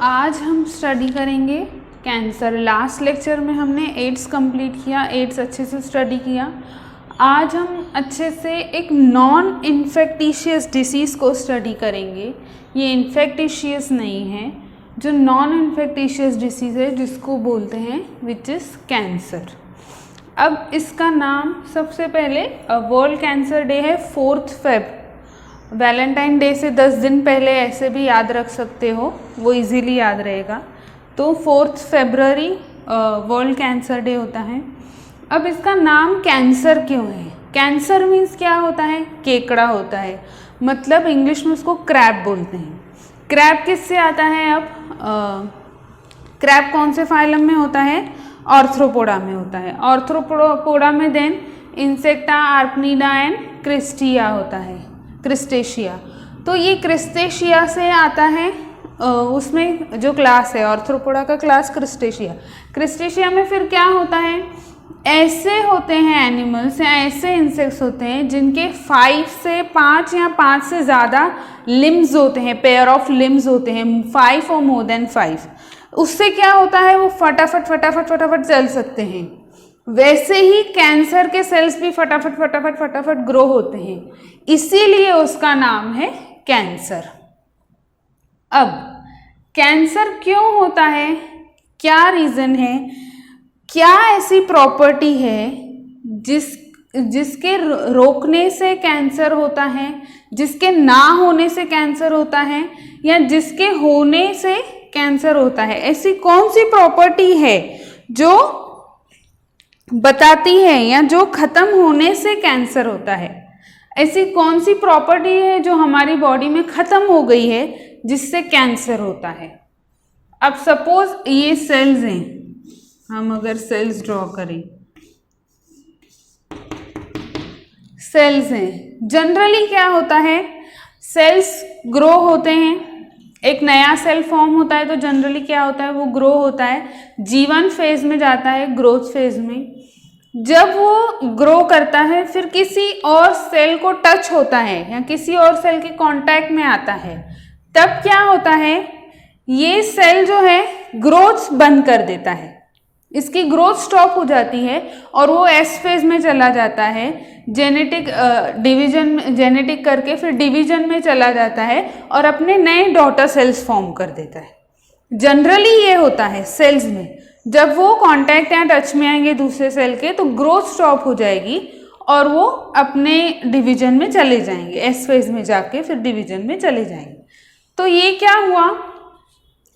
आज हम स्टडी करेंगे कैंसर। लास्ट लेक्चर में हमने एड्स कंप्लीट किया, एड्स अच्छे से स्टडी किया। आज हम अच्छे से एक नॉन इन्फेक्टिशियस डिसीज़ को स्टडी करेंगे। ये इन्फेक्टिशियस नहीं है, जो नॉन इन्फेक्टिशियस डिसीज़ है जिसको बोलते हैं विच इज़ कैंसर। अब इसका नाम सबसे पहले वर्ल्ड कैंसर डे है 4 फेब। वैलेंटाइन डे से 10 दिन पहले ऐसे भी याद रख सकते हो, वो इजीली याद रहेगा। तो 4 फरवरी वर्ल्ड कैंसर डे होता है। अब इसका नाम कैंसर क्यों है? कैंसर मीन्स क्या होता है? केकड़ा होता है, मतलब इंग्लिश में उसको क्रैब बोलते हैं। क्रैब किससे आता है? अब क्रैब कौन से फाइलम में होता है? आर्थ्रोपोडा में होता है। आर्थ्रोपोडा में देन इंसेक्टा, आर्कनीडा एंड क्रिस्टिया होता है, क्रिस्टेशिया। तो ये क्रिस्टेशिया से आता है। उसमें जो क्लास है आर्थ्रोपोडा का क्लास क्रिस्टेशिया। क्रिस्टेशिया में फिर क्या होता है? ऐसे होते हैं एनिमल्स या ऐसे इंसेक्ट्स होते हैं जिनके 5 से 5 या 5 से ज़्यादा लिम्स होते हैं, पेयर ऑफ लिम्स होते हैं, 5 और मोर देन 5। उससे क्या होता है? वो फटाफट चल सकते हैं। वैसे ही कैंसर के सेल्स भी फटाफट ग्रो होते हैं, इसीलिए उसका नाम है कैंसर। अब कैंसर क्यों होता है? क्या रीज़न है? क्या ऐसी प्रॉपर्टी है जिसके रोकने से कैंसर होता है, जिसके ना होने से कैंसर होता है, या जिसके होने से कैंसर होता है? ऐसी कौन सी प्रॉपर्टी है जो बताती है या जो खत्म होने से कैंसर होता है? ऐसी कौन सी प्रॉपर्टी है जो हमारी बॉडी में खत्म हो गई है जिससे कैंसर होता है? अब सपोज ये सेल्स हैं, हम अगर सेल्स ड्रॉ करें, सेल्स हैं। जनरली क्या होता है? सेल्स ग्रो होते हैं, एक नया सेल फॉर्म होता है तो जनरली क्या होता है? वो ग्रो होता है, जीवन फेज में जाता है, ग्रोथ फेज में। जब वो ग्रो करता है फिर किसी और सेल को टच होता है या किसी और सेल के कांटेक्ट में आता है, तब क्या होता है? ये सेल जो है ग्रोथ बंद कर देता है, इसकी ग्रोथ स्टॉप हो जाती है और वो एस फेज में चला जाता है। जेनेटिक डिवीजन, जेनेटिक करके फिर डिवीजन में चला जाता है और अपने नए डॉटर सेल्स फॉर्म कर देता है। जनरली ये होता है सेल्स में, जब वो कांटेक्ट या टच में आएंगे दूसरे सेल के तो ग्रोथ स्टॉप हो जाएगी और वो अपने डिवीजन में चले जाएंगे, एस फेज में जाके फिर डिवीजन में चले जाएंगे। तो ये क्या हुआ?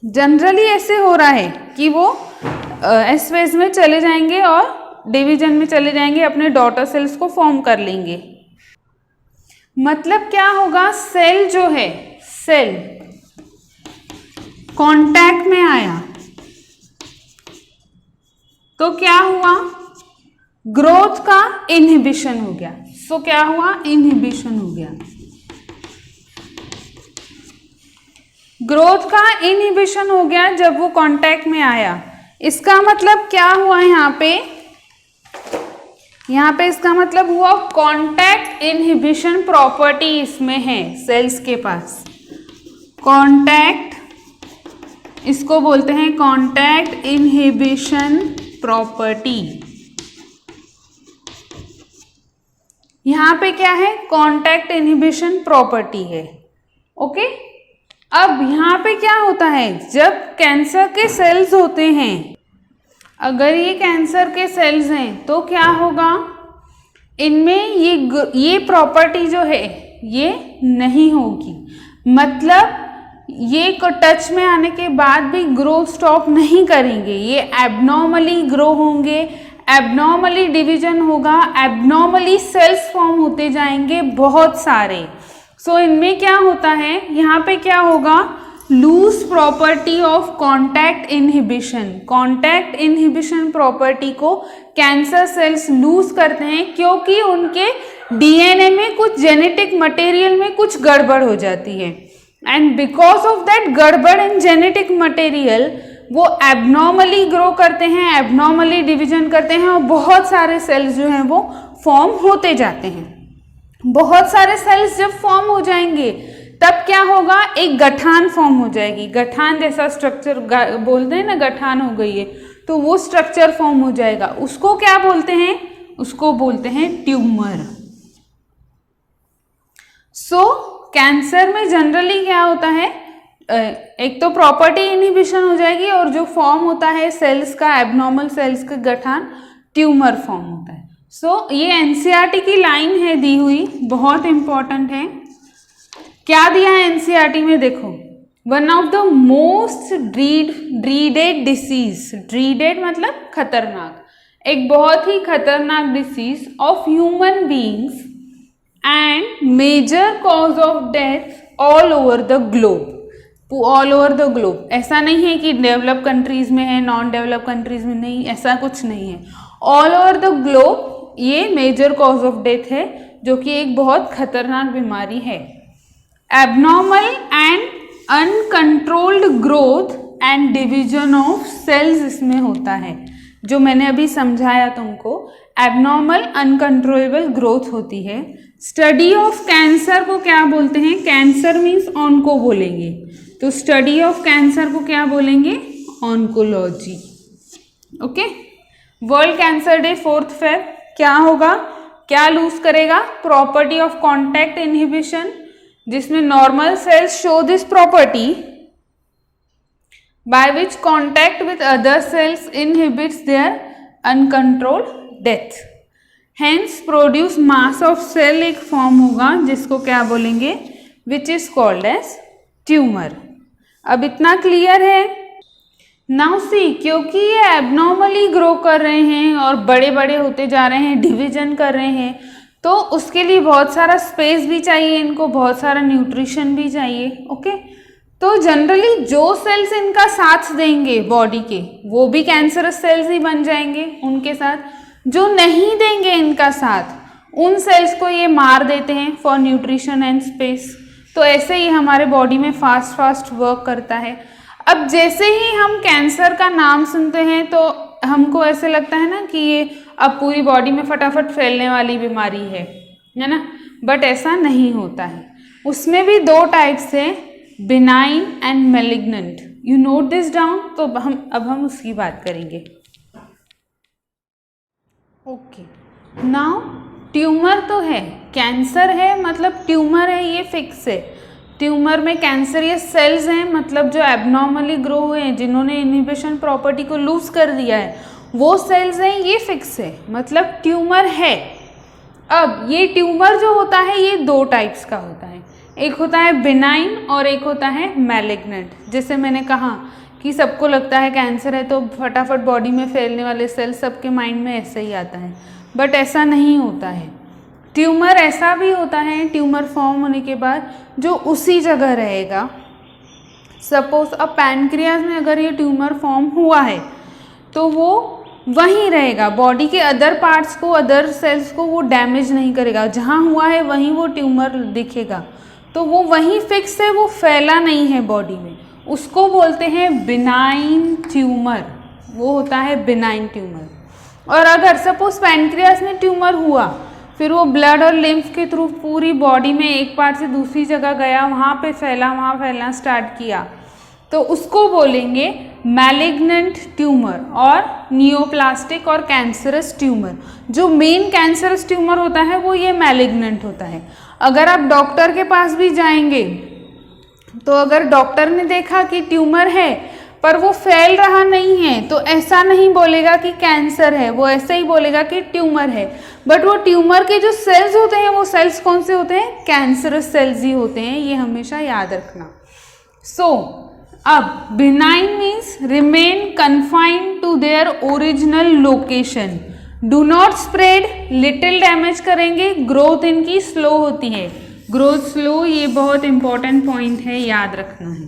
जनरली ऐसे हो रहा है कि वो एस फेज में चले जाएंगे और डिवीजन में चले जाएंगे, अपने डॉटर सेल्स को फॉर्म कर लेंगे। मतलब क्या होगा? सेल जो है, सेल कांटेक्ट में आया तो क्या हुआ? ग्रोथ का इनहिबिशन हो गया। सो क्या हुआ? इनहिबिशन हो गया। ग्रोथ का इनहिबिशन हो गया जब वो कांटेक्ट में आया। इसका मतलब क्या हुआ? यहाँ पे इसका मतलब हुआ कांटेक्ट इनहिबिशन प्रॉपर्टी इसमें है सेल्स के पास। कांटेक्ट, इसको बोलते हैं कांटेक्ट इनहिबिशन प्रॉपर्टी। यहां पे क्या है? कांटेक्ट इनहिबिशन प्रॉपर्टी है। ओके। अब यहां पे क्या होता है? जब कैंसर के सेल्स होते हैं, अगर ये कैंसर के सेल्स हैं तो क्या होगा? इनमें ये प्रॉपर्टी जो है ये नहीं होगी। मतलब ये टच में आने के बाद भी ग्रो स्टॉप नहीं करेंगे, ये एबनॉर्मली ग्रो होंगे, एबनॉर्मली डिवीजन होगा, एबनॉर्मली सेल्स फॉर्म होते जाएंगे बहुत सारे। सो इनमें क्या होता है? यहाँ पे क्या होगा? Lose property of contact inhibition. Contact inhibition property को कैंसर सेल्स लूज करते हैं क्योंकि उनके डीएनए में कुछ जेनेटिक मटेरियल में कुछ गड़बड़ हो जाती है। एंड बिकॉज ऑफ दैट गड़बड़ इन जेनेटिक मटेरियल वो एबनॉर्मली ग्रो करते हैं, एबनॉर्मली डिवीजन करते हैं और बहुत सारे सेल्स जो हैं वो फॉर्म होते जाते हैं। बहुत सारे सेल्स जब फॉर्म हो जाएंगे तब क्या होगा, एक गठान फॉर्म हो जाएगी, गठान जैसा स्ट्रक्चर बोलते हैं ना, गठान हो गई है, तो वो स्ट्रक्चर फॉर्म हो जाएगा। उसको क्या बोलते हैं, उसको बोलते हैं ट्यूमर। सो कैंसर में जनरली क्या होता है, एक तो प्रॉपर्टी इनहिबिशन हो जाएगी और जो फॉर्म होता है सेल्स का, एब्नॉर्मल सेल्स का गठान, ट्यूमर फॉर्म होता है। सो ये एनसीईआरटी की लाइन है दी हुई, बहुत इंपॉर्टेंट है। क्या दिया है एनसीईआरटी में, देखो, one of the most dreaded disease, dreaded मतलब खतरनाक, एक बहुत ही खतरनाक disease of human beings and major cause of death all over the globe. All over the globe, ऐसा नहीं है कि डेवलप कंट्रीज में है, नॉन डेवलप कंट्रीज में नहीं, ऐसा कुछ नहीं है। ऑल ओवर द ग्लोब ये मेजर कॉज ऑफ डेथ है, जो कि एक बहुत खतरनाक बीमारी है। Abnormal and uncontrolled growth and division of cells इसमें होता है, जो मैंने अभी समझाया तुमको, एबनॉर्मल अनकंट्रोलेबल ग्रोथ होती है। स्टडी ऑफ कैंसर को क्या बोलते हैं, कैंसर मीन्स ऑन्को बोलेंगे, तो स्टडी ऑफ कैंसर को क्या बोलेंगे, oncology. Okay, world cancer day 4 Feb क्या होगा, क्या लूज करेगा, प्रॉपर्टी ऑफ कॉन्टैक्ट इनहिबिशन, जिसमें normal cells show this property by which contact with other cells inhibits their uncontrolled death, hence produce mass of cell एक form होगा जिसको क्या बोलेंगे, which is called as tumour. अब इतना clear है। Now see, क्योंकि ये एबनॉर्मली ग्रो कर रहे हैं और बड़े बड़े होते जा रहे हैं, डिवीजन कर रहे हैं, तो उसके लिए बहुत सारा स्पेस भी चाहिए इनको, बहुत सारा न्यूट्रिशन भी चाहिए। ओके, तो जनरली जो सेल्स इनका साथ देंगे बॉडी के, वो भी कैंसरस सेल्स ही बन जाएंगे उनके साथ। जो नहीं देंगे इनका साथ, उन सेल्स को ये मार देते हैं फॉर न्यूट्रिशन एंड स्पेस। तो ऐसे ही हमारे बॉडी में फास्ट वर्क करता है। अब जैसे ही हम कैंसर का नाम सुनते हैं तो हमको ऐसे लगता है ना कि ये अब पूरी बॉडी में फटाफट फैलने वाली बीमारी है ना, बट ऐसा नहीं होता है। उसमें भी 2 टाइप्स है, benign and malignant. You note this down. तो अब हम उसकी बात करेंगे। ओके, नाउ ट्यूमर तो है, कैंसर है मतलब ट्यूमर है, ये फिक्स है। ट्यूमर में कैंसरियस सेल्स हैं, मतलब जो एबनॉर्मली ग्रो हुए हैं, जिन्होंने इनहिबिशन प्रॉपर्टी को लूज कर दिया है, वो सेल्स हैं, ये फिक्स है, मतलब ट्यूमर है। अब ये ट्यूमर जो होता है ये 2 टाइप्स का होता है, एक होता है बिनाइन और एक होता है मैलिग्नेंट। जैसे मैंने कहा कि सबको लगता है कैंसर है तो फटाफट बॉडी में फैलने वाले सेल्स सबके माइंड में ऐसे ही आता है, बट ऐसा नहीं होता है। ट्यूमर ऐसा भी होता है, ट्यूमर फॉर्म होने के बाद जो उसी जगह रहेगा। सपोज अब पैनक्रियाज में अगर ये ट्यूमर फॉर्म हुआ है तो वो वहीं रहेगा, बॉडी के अदर पार्ट्स को, अदर सेल्स को वो डैमेज नहीं करेगा। जहाँ हुआ है वहीं वो ट्यूमर दिखेगा, तो वो वहीं फिक्स है, वो फैला नहीं है बॉडी में। उसको बोलते हैं बिनाइन ट्यूमर, वो होता है बिनाइन ट्यूमर। और अगर सपोज पैनक्रियाज में ट्यूमर हुआ, फिर वो ब्लड और लिम्फ के थ्रू पूरी बॉडी में एक पार्ट से दूसरी जगह गया, वहाँ पे फैला, वहाँ फैलना स्टार्ट किया, तो उसको बोलेंगे मैलिग्नेंट ट्यूमर और नियोप्लास्टिक और कैंसरस ट्यूमर। जो मेन कैंसरस ट्यूमर होता है वो ये मैलिग्नेंट होता है। अगर आप डॉक्टर के पास भी जाएंगे तो अगर डॉक्टर ने देखा कि ट्यूमर है पर वो फैल रहा नहीं है, तो ऐसा नहीं बोलेगा कि कैंसर है, वो ऐसे ही बोलेगा कि ट्यूमर है। बट वो ट्यूमर के जो सेल्स होते हैं वो सेल्स कौन से होते हैं, कैंसरस सेल्स ही होते हैं, ये हमेशा याद रखना। सो अब benign means remain confined to their original location, do not spread, little damage करेंगे, ग्रोथ इनकी स्लो होती है। ग्रोथ स्लो, ये बहुत इंपॉर्टेंट पॉइंट है, याद रखना है।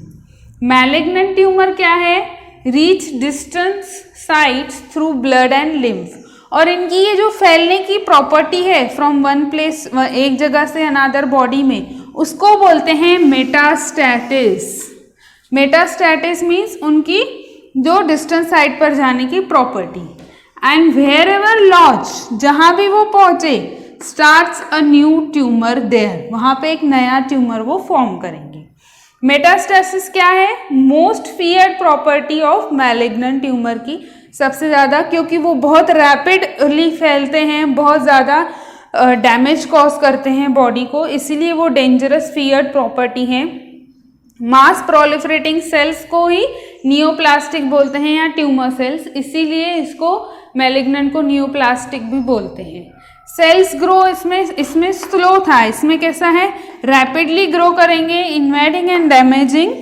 मैलिग्नेंट ट्यूमर क्या है, reach distance sites through blood and lymph, और इनकी ये जो फैलने की प्रॉपर्टी है फ्रॉम वन प्लेस, एक जगह से अनदर बॉडी में, उसको बोलते हैं मेटास्टैटिस। मेटास्टैटिस मीन्स उनकी जो डिस्टेंस साइट पर जाने की property. And wherever lodge, जहाँ भी वो पहुँचे, starts a new tumour there, वहाँ पे एक नया ट्यूमर वो फॉर्म करेंगे। मेटास्टेसिस क्या है? Most feared property of malignant tumour की, सबसे ज़्यादा, क्योंकि वो बहुत रैपिडली फैलते हैं, बहुत ज़्यादा डैमेज कॉज करते हैं बॉडी को, इसीलिए वो डेंजरस फियर्ड प्रॉपर्टी है। मास प्रोलिफरेटिंग सेल्स को ही नियोप्लास्टिक बोलते हैं या ट्यूमर सेल्स, इसीलिए इसको मैलिग्नेंट को नियोप्लास्टिक भी बोलते हैं। सेल्स ग्रो इसमें स्लो था, इसमें कैसा है? रैपिडली ग्रो करेंगे, invading and damaging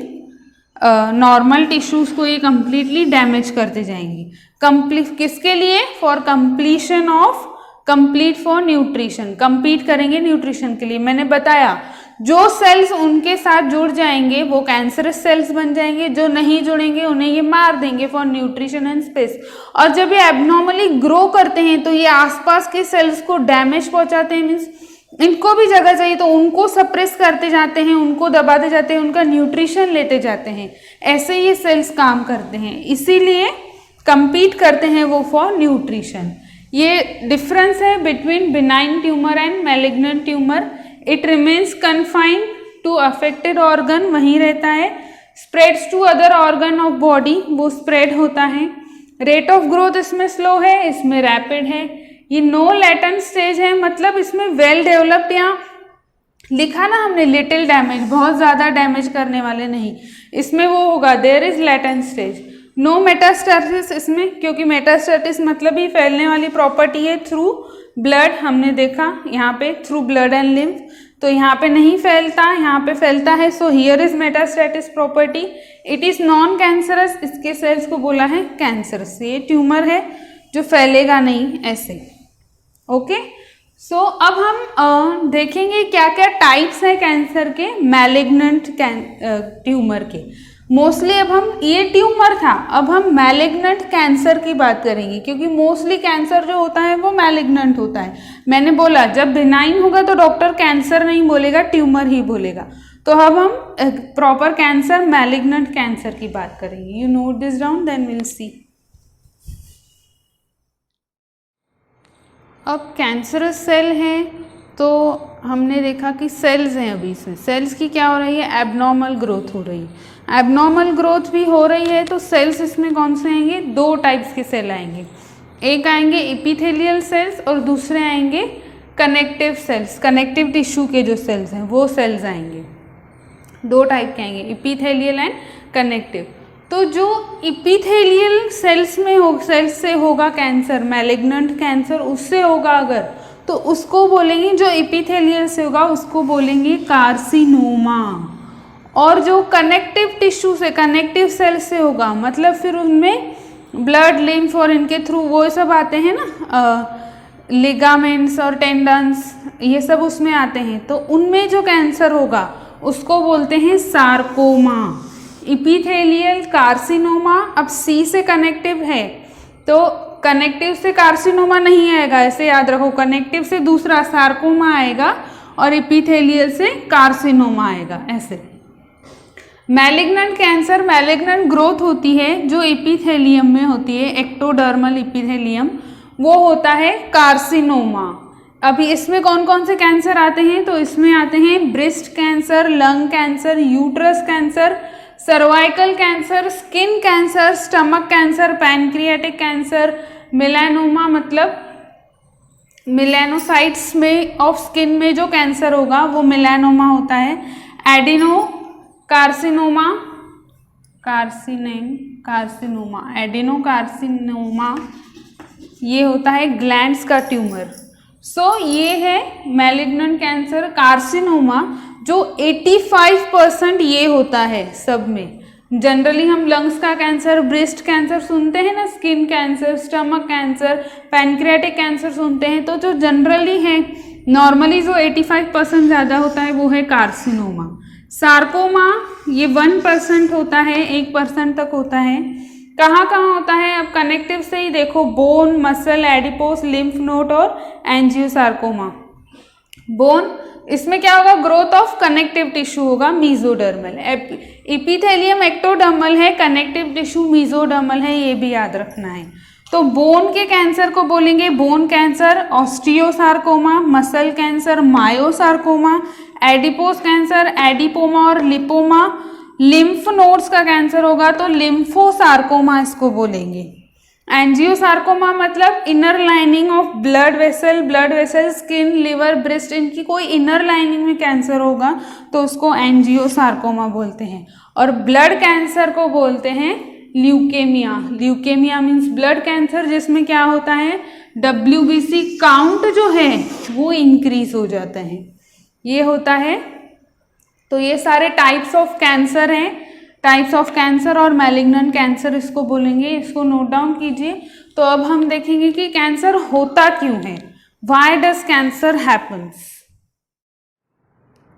normal tissues को ये कंप्लीटली डैमेज करते जाएंगे। कंप्लीट किसके लिए? For completion of complete for nutrition, complete करेंगे न्यूट्रिशन के लिए। मैंने बताया जो सेल्स उनके साथ जुड़ जाएंगे वो कैंसरस सेल्स बन जाएंगे, जो नहीं जुड़ेंगे उन्हें ये मार देंगे फॉर न्यूट्रिशन एंड स्पेस। और जब ये एबनॉर्मली ग्रो करते हैं तो ये आसपास के सेल्स को डैमेज पहुंचाते हैं, मीन्स इनको भी जगह चाहिए तो उनको सप्रेस करते जाते हैं, उनको दबाते जाते हैं, उनका न्यूट्रिशन लेते जाते हैं। ऐसे ये सेल्स काम करते हैं, इसीलिए compete करते हैं वो फॉर न्यूट्रिशन। ये डिफरेंस है between benign tumour and malignant tumour. It remains confined to affected organ, वहीं रहता है। Spreads to other organ of body, वो स्प्रेड होता है। रेट ऑफ ग्रोथ इसमें स्लो है, इसमें रैपिड है। ये नो लेटेंट स्टेज है, मतलब इसमें वेल डेवलप्ड, या लिखा ना हमने लिटिल डैमेज, बहुत ज़्यादा डैमेज करने वाले नहीं, इसमें वो होगा there is latent stage. No metastasis इसमें, क्योंकि मेटास्टेसिस मतलब ही फैलने वाली प्रॉपर्टी है थ्रू ब्लड, हमने देखा यहाँ पे थ्रू ब्लड एंड लिम्फ, तो यहाँ पे नहीं फैलता, यहाँ पे फैलता है। So here is metastasis property. It is non cancerous, इसके सेल्स को बोला है कैंसरस। ये ट्यूमर है जो फैलेगा नहीं ऐसे। ओके, सो अब हम देखेंगे क्या क्या टाइप्स हैं कैंसर के, मैलिग्नेंट ट्यूमर के। मोस्टली अब हम, ये ट्यूमर था, अब हम मैलिग्नेंट कैंसर की बात करेंगे, क्योंकि मोस्टली कैंसर जो होता है वो मैलिग्नेंट होता है। मैंने बोला जब बिनाइन होगा तो डॉक्टर कैंसर नहीं बोलेगा, ट्यूमर ही बोलेगा। तो अब हम प्रॉपर कैंसर, मैलिग्नेंट कैंसर की बात करेंगे। You note this down, then will see. अब कैंसरस सेल है तो हमने देखा कि सेल्स हैं, अभी इसमें सेल्स की क्या हो रही है? एबनॉर्मल ग्रोथ हो रही है। एबनॉर्मल ग्रोथ भी हो रही है तो सेल्स इसमें कौन से आएंगे? दो टाइप्स के सेल आएंगे, एक आएंगे एपिथेलियल सेल्स और दूसरे आएंगे कनेक्टिव सेल्स। कनेक्टिव टिश्यू के जो सेल्स हैं वो सेल्स आएंगे, दो टाइप के आएंगे, एपिथेलियल एंड कनेक्टिव। तो जो एपिथेलियल सेल्स में सेल्स से होगा कैंसर, मैलिग्नेंट कैंसर उससे होगा अगर, तो उसको बोलेंगे, जो एपिथेलियल से होगा उसको बोलेंगे कार्सिनोमा। और जो कनेक्टिव टिश्यू से, कनेक्टिव सेल्स से होगा, मतलब फिर उनमें ब्लड, लिम्फ और इनके थ्रू वो सब आते हैं ना, लिगामेंट्स और टेंडन्स, ये सब उसमें आते हैं, तो उनमें जो कैंसर होगा उसको बोलते हैं सार्कोमा। एपिथेलियल कार्सिनोमा, अब सी से कनेक्टिव है तो कनेक्टिव से कार्सिनोमा नहीं आएगा, ऐसे याद रखो, कनेक्टिव से दूसरा सार्कोमा आएगा और एपिथेलियल से कार्सिनोमा आएगा ऐसे। मैलिग्नेंट कैंसर, मैलिग्नेंट ग्रोथ होती है जो एपिथेलियम में होती है, एक्टोडर्मल एपिथेलियम, वो होता है कार्सिनोमा। अभी इसमें कौन कौन से कैंसर आते हैं? तो इसमें आते हैं breast cancer, lung cancer, uterus cancer, cervical cancer, skin cancer, stomach cancer, pancreatic cancer, melanoma, मतलब मेलानोसाइट्स में ऑफ स्किन में जो कैंसर होगा वो मेलानोमा होता है। एडिनो कार्सिनोमा, एडिनो कार्सिनोमा, ये होता है ग्लैंड्स का ट्यूमर। सो ये है मैलिग्नेंट कैंसर। कार्सिनोमा जो 85% ये होता है सब में। जनरली हम लंग्स का कैंसर, ब्रेस्ट कैंसर सुनते हैं ना, skin cancer, stomach cancer, pancreatic cancer सुनते हैं, तो जो जनरली है नॉर्मली जो 85% ज़्यादा होता है वो है कार्सिनोमा। सार्कोमा ये 1% होता है, 1% तक होता है। कहाँ कहाँ होता है? अब कनेक्टिव से ही देखो, bone, muscle, adipose, lymph node और एंजियोसार्कोमा। बोन इसमें क्या होगा, ग्रोथ ऑफ कनेक्टिव टिश्यू होगा मीजोडर्मल। एपिथेलियम एक्टोडर्मल है, कनेक्टिव टिश्यू मीजोडर्मल है, ये भी याद रखना है। तो बोन के कैंसर को बोलेंगे bone cancer, osteosarcoma, muscle cancer myosarcoma, adipose cancer adipoma और लिपोमा, लिम्फ नोड्स का कैंसर होगा तो लिम्फोसार्कोमा इसको बोलेंगे। एंजियोसार्कोमा मतलब inner lining of blood vessel, skin, liver, breast, इनकी कोई इनर लाइनिंग में कैंसर होगा तो उसको एंजियोसार्कोमा बोलते हैं। और ब्लड कैंसर को बोलते हैं leukaemia. Leukaemia means blood cancer जिसमें क्या होता है, WBC काउंट जो है वो इंक्रीज हो जाता है, ये होता है। तो ये सारे टाइप्स ऑफ कैंसर हैं, टाइप्स ऑफ कैंसर और मैलिग्नेंट कैंसर इसको बोलेंगे, इसको नोट डाउन कीजिए। तो अब हम देखेंगे कि कैंसर होता क्यों है, why does cancer happens.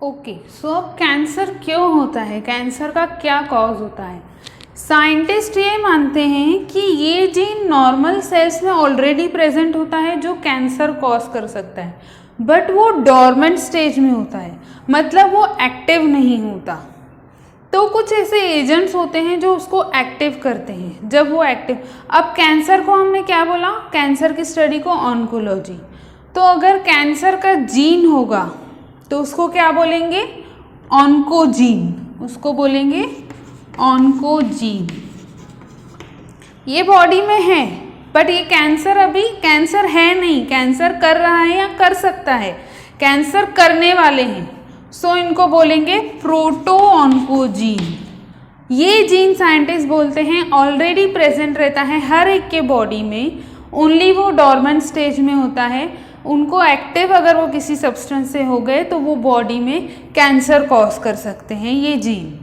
Okay, so अब कैंसर क्यों होता है, कैंसर का क्या कॉज होता है। साइंटिस्ट ये मानते हैं कि ये जीन नॉर्मल सेल्स में ऑलरेडी प्रेजेंट होता है जो कैंसर कॉज कर सकता है, बट वो डॉर्मेंट स्टेज में होता है, मतलब वो एक्टिव नहीं होता। तो कुछ ऐसे एजेंट्स होते हैं जो उसको एक्टिव करते हैं जब वो एक्टिव। अब कैंसर को हमने क्या बोला, कैंसर की स्टडी को ऑन्कोलॉजी। तो अगर कैंसर का जीन होगा तो उसको क्या बोलेंगे, ऑन्कोजीन, उसको बोलेंगे ऑन्कोजीन। ये बॉडी में है बट ये कैंसर अभी कैंसर है नहीं, कैंसर कर रहा है या कर सकता है, कैंसर करने वाले हैं, सो इनको बोलेंगे प्रोटो ऑन्कोजीन। ये जीन साइंटिस्ट बोलते हैं ऑलरेडी प्रेजेंट रहता है हर एक के बॉडी में, ओनली वो डॉर्मेंट स्टेज में होता है। उनको एक्टिव अगर वो किसी सब्सटेंस से हो गए तो वो बॉडी में कैंसर कॉज कर सकते हैं। ये जीन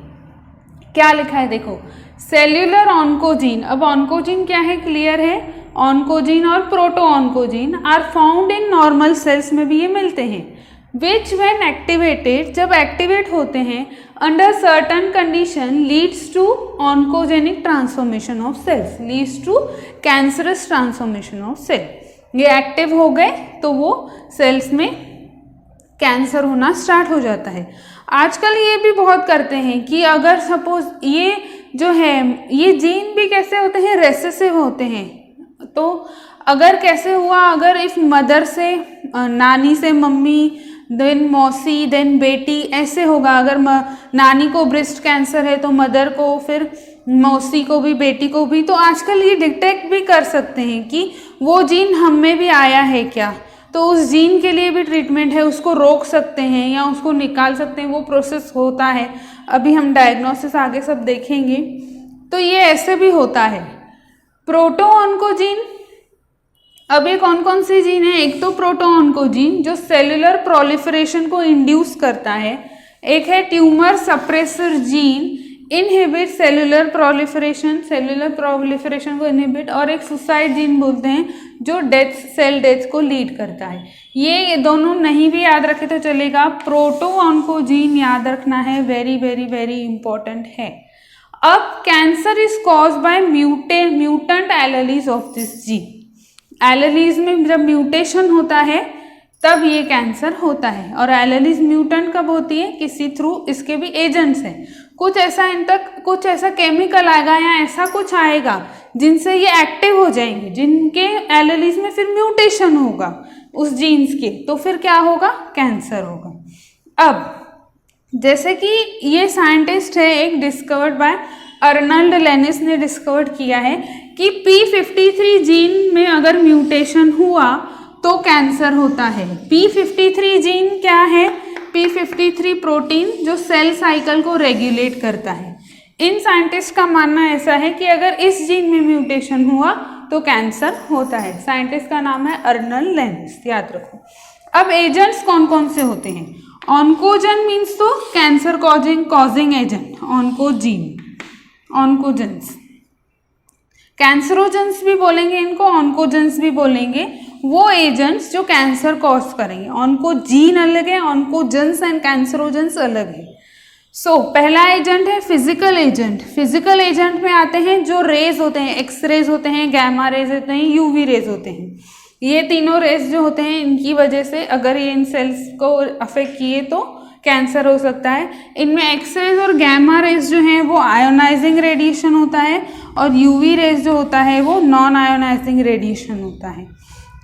क्या लिखा है देखो, सेल्यूलर ऑन्कोजीन। अब ऑन्कोजीन क्या है, क्लियर है, ऑन्कोजीन और proto oncogene are found in normal cells में भी ये मिलते हैं, विच व्हेन एक्टिवेटेड, जब एक्टिवेट होते हैं under certain condition leads to oncogenic transformation of cells, leads to cancerous transformation of cell. ये एक्टिव हो गए तो वो सेल्स में कैंसर होना स्टार्ट हो जाता है। आजकल ये भी बहुत करते हैं कि अगर सपोज ये जो है ये जीन भी कैसे होते हैं, रेसेसिव होते हैं। तो अगर कैसे हुआ, अगर इफ मदर से नानी से मम्मी, देन मौसी, देन बेटी, ऐसे होगा। अगर नानी को ब्रेस्ट कैंसर है तो मदर को, फिर मौसी को भी, बेटी को भी। तो आजकल ये डिटेक्ट भी कर सकते हैं कि वो जीन हम में भी आया है क्या, तो उस जीन के लिए भी ट्रीटमेंट है, उसको रोक सकते हैं या उसको निकाल सकते हैं, वो प्रोसेस होता है। अभी हम डायग्नोसिस आगे सब देखेंगे। तो ये ऐसे भी होता है। प्रोटो ऑन्कोजीन, अब ये कौन कौन सी जीन है, एक तो प्रोटो ऑन्कोजीन जो सेलुलर प्रोलिफरेशन को इंड्यूस करता है, एक है tumour suppressor gene inhibit cellular proliferation को इनहिबिट, और एक सुसाइड जीन बोलते हैं जो डेथ, सेल डेथ को लीड करता है। ये दोनों नहीं भी याद रखे तो चलेगा, प्रोटो ऑन्कोजीन याद रखना है, वेरी वेरी वेरी इंपॉर्टेंट है। अब cancer is cause by mutant एलेलीज of this gene. एलेलीज में जब म्यूटेशन होता है तब ये कैंसर होता है। और एलेलीज म्यूटेंट कब होती है, किसी थ्रू, इसके भी एजेंट्स हैं, कुछ ऐसा केमिकल आएगा या ऐसा कुछ आएगा जिनसे ये एक्टिव हो जाएंगे, जिनके एलेलीज में फिर म्यूटेशन होगा उस जीन्स के, तो फिर क्या होगा, कैंसर होगा। अब जैसे कि ये साइंटिस्ट है एक, डिस्कवर्ड बाय अर्नल्ड लेनिस ने डिस्कवर्ड किया है कि P53 जीन में अगर म्यूटेशन हुआ तो कैंसर होता है। P53 जीन क्या है, P53 प्रोटीन जो सेल साइकिल को रेगुलेट करता है। इन साइंटिस्ट का मानना ऐसा है कि अगर इस जीन में म्यूटेशन हुआ तो कैंसर होता है। साइंटिस्ट का नाम है अर्नल्ड लेनिस, याद रखो। अब एजेंट्स कौन कौन से होते हैं, ऑन्कोजन मीन्स तो कैंसर कॉजिंग एजेंट, ऑन्कोजीन, ऑन्कोजेंस। कैंसरोजेंस भी बोलेंगे इनको, ऑन्कोजेंस भी बोलेंगे, वो एजेंट्स जो कैंसर कॉज करेंगे। ऑन्कोजीन अलग है, ऑन्कोजेंस एंड कैंसरोजेंस अलग है। सो पहला एजेंट है फिजिकल एजेंट। फिजिकल एजेंट में आते हैं जो रेज होते हैं, एक्स रेज होते हैं, गैमा रेज होते हैं, यूवी रेज होते हैं। ये तीनों रेस जो होते हैं इनकी वजह से अगर ये इन सेल्स को अफेक्ट किए तो कैंसर हो सकता है। इनमें एक्सरेज और गैमा रेज जो हैं वो आयोनाइजिंग रेडिएशन होता है और यूवी रेज जो होता है वो नॉन आयोनाइजिंग रेडिएशन होता है।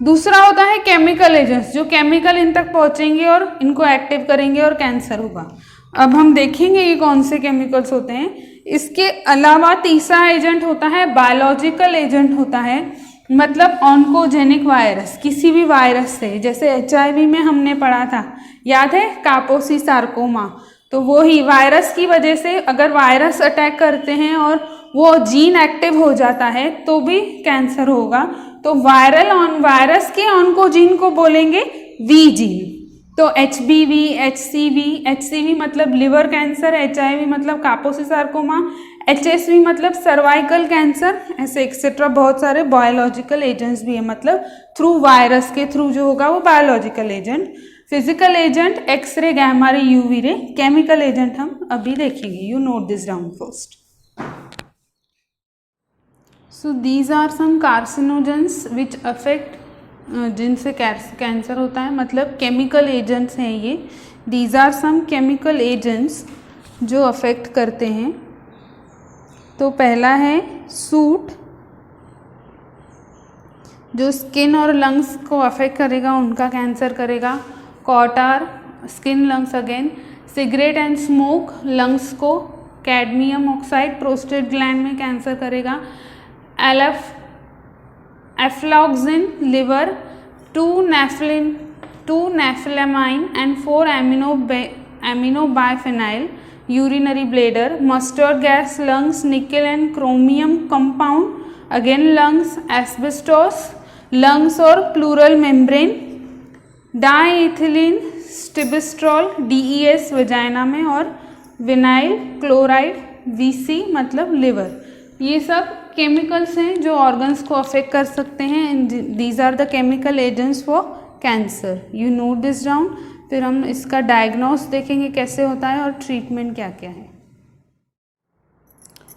दूसरा होता है केमिकल एजेंट्स, जो केमिकल इन तक पहुंचेंगे और इनको एक्टिव करेंगे और कैंसर होगा। अब हम देखेंगे ये कौन से केमिकल्स होते हैं। इसके अलावा तीसरा एजेंट होता है बायोलॉजिकल एजेंट होता है, मतलब ऑन्कोजेनिक वायरस, किसी भी वायरस से, जैसे HIV में हमने पढ़ा था, याद है, कापोसी सार्कोमा, तो वो ही वायरस की वजह से अगर वायरस अटैक करते हैं और वो जीन एक्टिव हो जाता है तो भी कैंसर होगा। तो वायरस के ऑन्कोजीन को बोलेंगे वी जीन। तो HBV, HCV मतलब लिवर कैंसर, HIV मतलब कापोसी सार्कोमा, HSV मतलब सर्वाइकल कैंसर, ऐसे एक्सेट्रा बहुत सारे बायोलॉजिकल एजेंट्स भी है, मतलब थ्रू वायरस के थ्रू जो होगा वो biological agent. Physical agent X ray, gamma ray, UV ray. Chemical agent हम अभी देखेंगे। You note this down first. So these are some carcinogens which affect, जिनसे कैंसर होता है, मतलब केमिकल एजेंट्स हैं ये। These are some chemical agents जो अफेक्ट करते हैं। तो पहला है सूट, जो स्किन और लंग्स को अफेक्ट करेगा, उनका कैंसर करेगा। Coal tar, skin lungs again. Cigarette and smoke, lungs को। कैडमियम ऑक्साइड प्रोस्टेट ग्लैंड में कैंसर करेगा। Aflatoxin, liver. 2 naphthylamine and 4 amino biphenyl, urinary bladder. Mustard gas, lungs. Nickel and chromium compound, again lungs. Asbestos, lungs और pleural membrane. Diethylene stilbestrol, DES vagina में। और vinyl chloride, VC मतलब liver. ये सब chemicals हैं जो organs को affect कर सकते हैं। These are the chemical agents for cancer. You note this down. फिर हम इसका डायग्नोस देखेंगे कैसे होता है और ट्रीटमेंट क्या क्या है।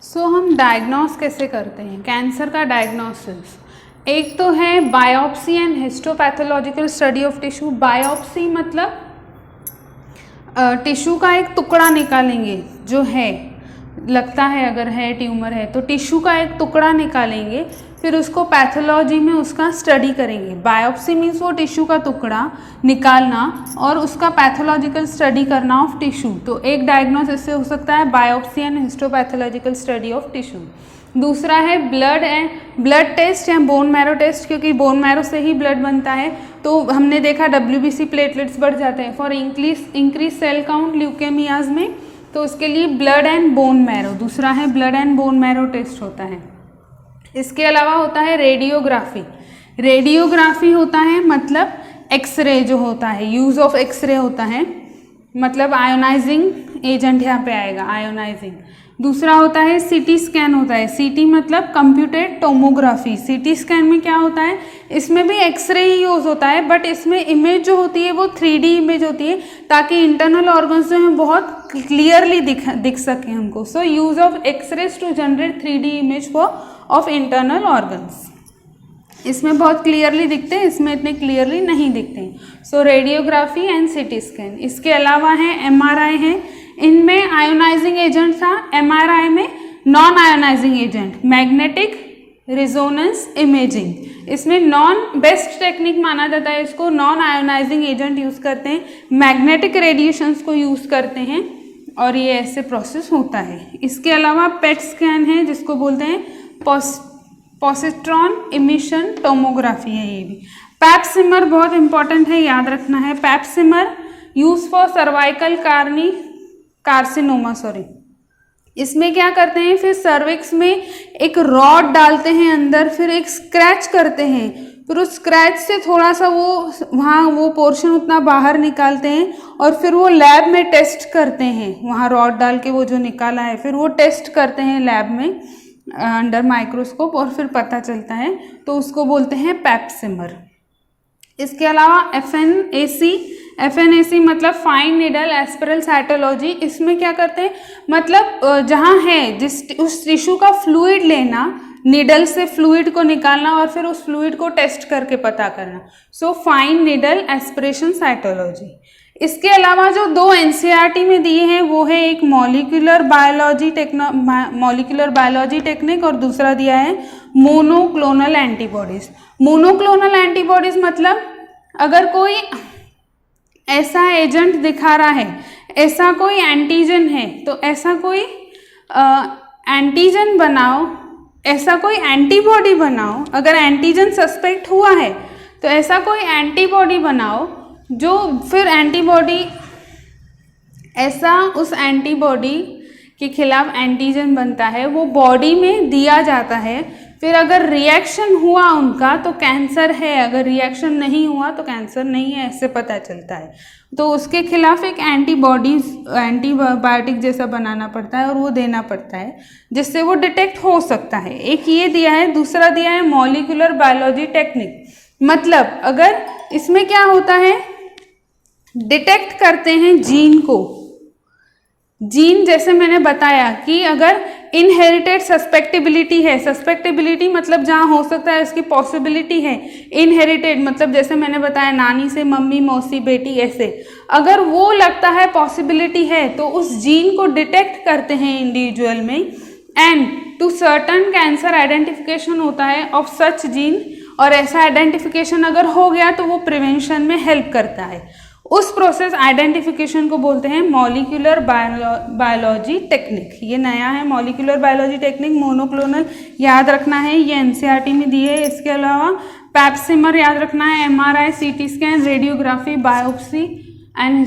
सो हम डायग्नोस कैसे करते हैं कैंसर का डायग्नोसिस। एक तो है biopsy and histopathological study of tissue. Biopsy मतलब टिश्यू का एक टुकड़ा निकालेंगे, जो है लगता है अगर है ट्यूमर है तो टिश्यू का एक टुकड़ा निकालेंगे, फिर उसको पैथोलॉजी में उसका स्टडी करेंगे। बायोप्सी मीन्स वो टिश्यू का टुकड़ा निकालना और उसका पैथोलॉजिकल स्टडी करना ऑफ टिश्यू। तो एक डायग्नोसिस से हो सकता है biopsy and histopathological study of tissue. दूसरा है ब्लड टेस्ट या बोन मैरो टेस्ट, क्योंकि बोन मैरो से ही ब्लड बनता है। तो हमने देखा WBC प्लेटलेट्स बढ़ जाते हैं फॉर इंक्रीज सेल काउंट ल्यूकेमियाज में, तो उसके लिए ब्लड एंड बोन मैरो। दूसरा है blood and bone marrow test होता है। इसके अलावा होता है रेडियोग्राफी। रेडियोग्राफी होता है मतलब एक्सरे जो होता है, यूज़ ऑफ एक्सरे होता है, मतलब आयोनाइजिंग एजेंट यहाँ पे आएगा, आयोनाइजिंग। दूसरा होता है CT स्कैन होता है। CT मतलब कंप्यूटेड टोमोग्राफी। CT स्कैन में क्या होता है, इसमें भी एक्सरे ही यूज़ होता है, बट इसमें इमेज जो होती है वो 3D इमेज होती है, ताकि इंटरनल ऑर्गन्स जो हैं बहुत क्लियरली दिख सकें हमको। So use of X rays to generate 3D image of internal organs. इसमें बहुत क्लियरली दिखते हैं, इसमें इतने क्लियरली नहीं दिखते हैं। So radiography and CT scan. इसके अलावा है MRI है। इनमें आयोनाइजिंग एजेंट था, MRI में non ionising agent, magnetic resonance imaging. इसमें बेस्ट टेक्निक माना जाता है इसको, नॉन आयोनाइजिंग एजेंट यूज़ करते हैं, मैग्नेटिक रेडिएशंस को यूज़ करते हैं और ये ऐसे प्रोसेस होता है। इसके अलावा पेट स्कैन है जिसको बोलते हैं पॉजिट्रॉन इमिशन टोमोग्राफी है ये भी। पैप्सिमर बहुत इंपॉर्टेंट है, याद रखना है। पैप्सिमर यूज फॉर सर्वाइकल कार्सिनोमा। इसमें क्या करते हैं, फिर सर्विक्स में एक रॉड डालते हैं अंदर, फिर एक स्क्रैच करते हैं, फिर उस स्क्रैच से थोड़ा सा वो पोर्शन उतना बाहर निकालते हैं और फिर वो लैब में टेस्ट करते हैं। वहाँ रॉड डाल के वो जो निकाला है फिर वो टेस्ट करते हैं लैब में अंडर माइक्रोस्कोप और फिर पता चलता है, तो उसको बोलते हैं पैप्सिमर। इसके अलावा FNAC मतलब फाइन नीडल एस्पिरल साइटोलॉजी। इसमें क्या करते हैं, मतलब जहाँ है उस टिश्यू का फ्लूइड लेना, निडल से फ्लूइड को निकालना और फिर उस फ्लूइड को टेस्ट करके पता करना। So fine needle aspiration cytology. इसके अलावा जो 2 एनसीईआरटी में दिए हैं वो है एक मॉलिक्यूलर बायोलॉजी टेक्निक और दूसरा दिया है मोनोक्लोनल एंटीबॉडीज। मोनोक्लोनल एंटीबॉडीज मतलब अगर कोई ऐसा एजेंट दिखा रहा है, ऐसा कोई एंटीजन है, तो ऐसा कोई एंटीजन बनाओ, ऐसा कोई एंटीबॉडी बनाओ। अगर एंटीजन सस्पेक्ट हुआ है तो ऐसा कोई एंटीबॉडी बनाओ जो फिर एंटीबॉडी ऐसा उस एंटीबॉडी के खिलाफ एंटीजन बनता है, वो बॉडी में दिया जाता है। फिर अगर रिएक्शन हुआ उनका तो कैंसर है, अगर रिएक्शन नहीं हुआ तो कैंसर नहीं है, ऐसे पता चलता है। तो उसके खिलाफ एक एंटीबायोटिक जैसा बनाना पड़ता है और वो देना पड़ता है जिससे वो डिटेक्ट हो सकता है। एक ये दिया है, दूसरा दिया है मॉलिक्यूलर बायोलॉजी टेक्निक। मतलब अगर इसमें क्या होता है, डिटेक्ट करते हैं जीन को। जीन जैसे मैंने बताया कि अगर इनहेरिटेड सस्पेक्टेबिलिटी है, सस्पेक्टेबिलिटी मतलब जहाँ हो सकता है उसकी पॉसिबिलिटी है, इनहेरिटेड मतलब जैसे मैंने बताया नानी से मम्मी, मौसी, बेटी, ऐसे अगर वो लगता है पॉसिबिलिटी है तो उस जीन को डिटेक्ट करते हैं इंडिविजुअल में and to certain cancer identification होता है ऑफ सच जीन। और ऐसा आइडेंटिफिकेशन अगर हो गया तो वो प्रिवेंशन में हेल्प करता है। उस प्रोसेस आइडेंटिफिकेशन को बोलते हैं मॉलिक्यूलर बायोलॉजी टेक्निक। ये नया है मॉलिक्यूलर बायोलॉजी टेक्निक। मोनोक्लोनल याद रखना है, ये एनसीईआरटी में दी है। इसके अलावा पैप्सिमर याद रखना है, MRI, CT scan, radiography, biopsy and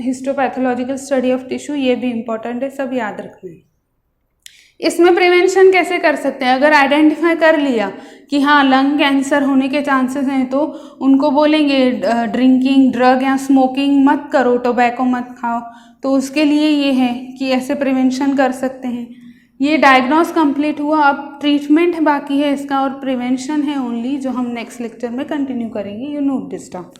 histopathological study of tissue, ये भी इंपॉर्टेंट है, सब याद रखना है। इसमें प्रिवेंशन कैसे कर सकते हैं, अगर आइडेंटिफाई कर लिया कि हाँ लंग कैंसर होने के चांसेस हैं तो उनको बोलेंगे ड्रिंकिंग, ड्रग या स्मोकिंग मत करो, टोबैको मत खाओ। तो उसके लिए ये है कि ऐसे प्रिवेंशन कर सकते हैं। ये डायग्नोस कंप्लीट हुआ, अब ट्रीटमेंट बाकी है इसका और प्रिवेंशन है ओनली, जो हम नेक्स्ट लेक्चर में कंटिन्यू करेंगे। You note this down.